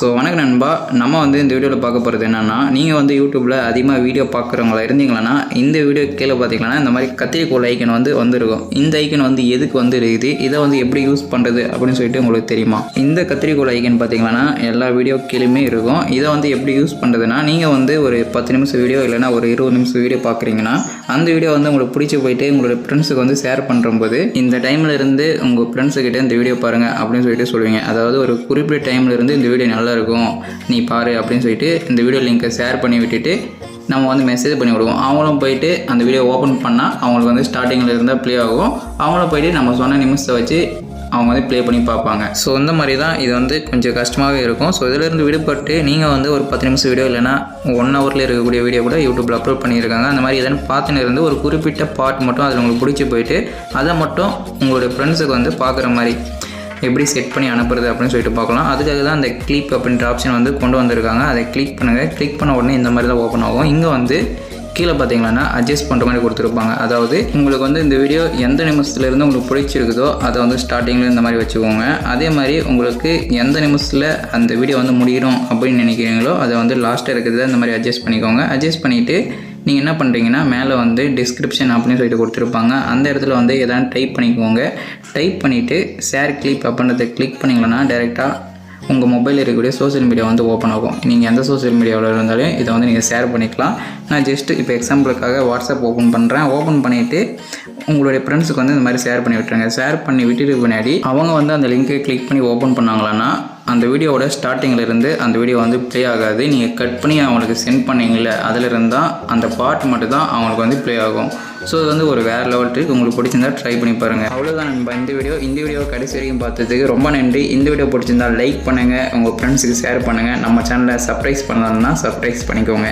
So வணக்கம் நண்பா, நம்ம வந்து இந்த வீடியோவில் பார்க்க போகிறது என்னென்னா, நீங்கள் வந்து யூடியூப்பில் அதிகமாக வீடியோ பார்க்குறவங்களா இருந்தீங்களா இந்த வீடியோ கீழே பார்த்தீங்கன்னா இந்த மாதிரி கத்திரிக்கோள் ஐக்கன் வந்துருக்கும். இந்த ஐக்கன் வந்து எதுக்கு வந்து இருக்குது, இதை வந்து எப்படி யூஸ் பண்ணுறது அப்படின்னு சொல்லிட்டு உங்களுக்கு தெரியுமா? இந்த கத்திரிக்கோள் ஐக்கன் பார்த்தீங்கன்னா எல்லா வீடியோ கீழேயுமே இருக்கும். இதை வந்து எப்படி யூஸ் பண்ணுறதுன்னா, நீங்கள் வந்து ஒரு 10 நிமிஷம் வீடியோ இல்லைனா ஒரு 20 நிமிஷம் வீடியோ பார்க்குறீங்கன்னா அந்த வீடியோ வந்து உங்களுக்கு பிடிச்சி போயிட்டு உங்களோட ஃப்ரெண்ட்ஸுக்கு வந்து ஷேர் பண்ணும்போது இந்த டைமில் இருந்து உங்கள் ஃப்ரெண்ட்ஸுக்கிட்ட இந்த வீடியோ பாருங்கள் அப்படின்னு சொல்லிட்டு சொல்லுவீங்க. அதாவது ஒரு குறிப்பிட்ட டைமில் இருந்து இந்த வீடியோ நல்லா இருக்கும், நீ பாரு அப்படின்னு சொல்லிட்டு இந்த வீடியோ லிங்கை ஷேர் பண்ணி விட்டுட்டு நம்ம வந்து மெசேஜ் பண்ணி விடுவோம். அவங்களும் போயிட்டு அந்த வீடியோ ஓப்பன் பண்ணால் அவங்களுக்கு வந்து ஸ்டார்டிங்கில் இருந்தால் ப்ளே ஆகும். அவங்களும் போயிட்டு நம்ம சொன்ன நிமிஷத்தை வச்சு அவங்க வந்து ப்ளே பண்ணி பார்ப்பாங்க. ஸோ இந்த மாதிரி தான் இது வந்து கொஞ்சம் கஷ்டமாகவே இருக்கும். ஸோ இதிலேருந்து விடுபட்டு நீங்கள் வந்து ஒரு 10 நிமிஷம் வீடியோ இல்லைனா 1 ஹவரில் இருக்கக்கூடிய வீடியோ கூட யூடியூப்பில் அப்லோட் பண்ணியிருக்காங்க. அந்த மாதிரி எதனா பார்த்துன்னு இருந்து ஒரு குறிப்பிட்ட பார்ட் மட்டும் அதில் உங்களுக்கு பிடிச்சி போயிட்டு அதை மட்டும் உங்களுடைய ஃப்ரெண்ட்ஸுக்கு வந்து பார்க்குற மாதிரி எப்படி செட் பண்ணி அனுப்புறது அப்படின்னு சொல்லிட்டு பார்க்கலாம். அதுக்காக தான் அந்த கிளிக் அப்படின்ற ஆப்ஷன் வந்து கொண்டு வந்திருக்காங்க. அதை கிளிக் பண்ணுங்கள். கிளிக் பண்ண உடனே இந்த மாதிரி தான் ஓப்பன் ஆகும். இங்கே வந்து கீழே பார்த்தீங்கன்னா அட்ஜஸ்ட் பண்ணுற மாதிரி கொடுத்துருப்பாங்க. அதாவது உங்களுக்கு வந்து இந்த வீடியோ எந்த நிமிஷத்துலேருந்து உங்களுக்கு பிடிச்சிருக்குதோ அதை வந்து ஸ்டார்டிங்கில் இந்த மாதிரி வச்சுக்கோங்க. அதே மாதிரி உங்களுக்கு எந்த நிமிஷத்தில் அந்த வீடியோ வந்து முடியணும் அப்படின்னு நினைக்கிறீங்களோ அதை வந்து லாஸ்ட்டாக இருக்கிறத இந்த மாதிரி அட்ஜஸ்ட் பண்ணிக்கோங்க. அட்ஜஸ்ட் பண்ணிவிட்டு நீங்கள் என்ன பண்ணுறீங்கன்னா மேலே வந்து டிஸ்கிரிப்ஷன் அப்படின்னு சொல்லிட்டு கொடுத்துருப்பாங்க. அந்த இடத்துல வந்து எதாவது டைப் பண்ணிக்கோங்க. டைப் பண்ணிவிட்டு ஷேர் கிளிப் அப்படின்றத கிளிக் பண்ணிங்கன்னா டேரெக்டாக உங்கள் மொபைலில் இருக்கக்கூடிய சோஷியல் மீடியா வந்து ஓப்பன் ஆகும். நீங்கள் எந்த சோஷியல் மீடியாவில் இருந்தாலும் இதை வந்து நீங்கள் ஷேர் பண்ணிக்கலாம். நான் ஜஸ்ட்டு இப்போ எக்ஸாம்பிளுக்காக வாட்ஸ்அப் ஓப்பன் பண்ணுறேன். ஓப்பன் பண்ணிவிட்டு உங்களுடைய ஃப்ரெண்ட்ஸுக்கு வந்து இந்த மாதிரி ஷேர் பண்ணி விட்டுருங்க. ஷேர் பண்ணி விட்டுட்டு பின்னாடி அவங்க வந்து அந்த லிங்கை கிளிக் பண்ணி ஓப்பன் பண்ணாங்களான்னா அந்த வீடியோவோட ஸ்டார்டிங்கில் இருந்து அந்த வீடியோ வந்து ப்ளே ஆகாது. நீங்கள் கட் பண்ணி அவங்களுக்கு சென்ட் பண்ணிங்கள அதிலிருந்து தான் அந்த பார்ட் மட்டும் தான் அவங்களுக்கு வந்து ப்ளே ஆகும். ஸோ இது வந்து ஒரு வேறு லெவல் ட்ரிக். உங்களுக்கு பிடிச்சிருந்தா ட்ரை பண்ணி பாருங்கள். அவ்வளோதான் நண்பா இந்த வீடியோ கடைசி வரைக்கும் பார்த்ததுக்கு ரொம்ப நன்றி. இந்த வீடியோ பிடிச்சிருந்தா லைக் பண்ணுங்கள், உங்கள் ஃப்ரெண்ட்ஸுக்கு ஷேர் பண்ணுங்கள். நம்ம சேனலை சப்ஸ்கிரைப் பண்ணலாம்னா சப்ஸ்கிரைப் பண்ணிக்கோங்க.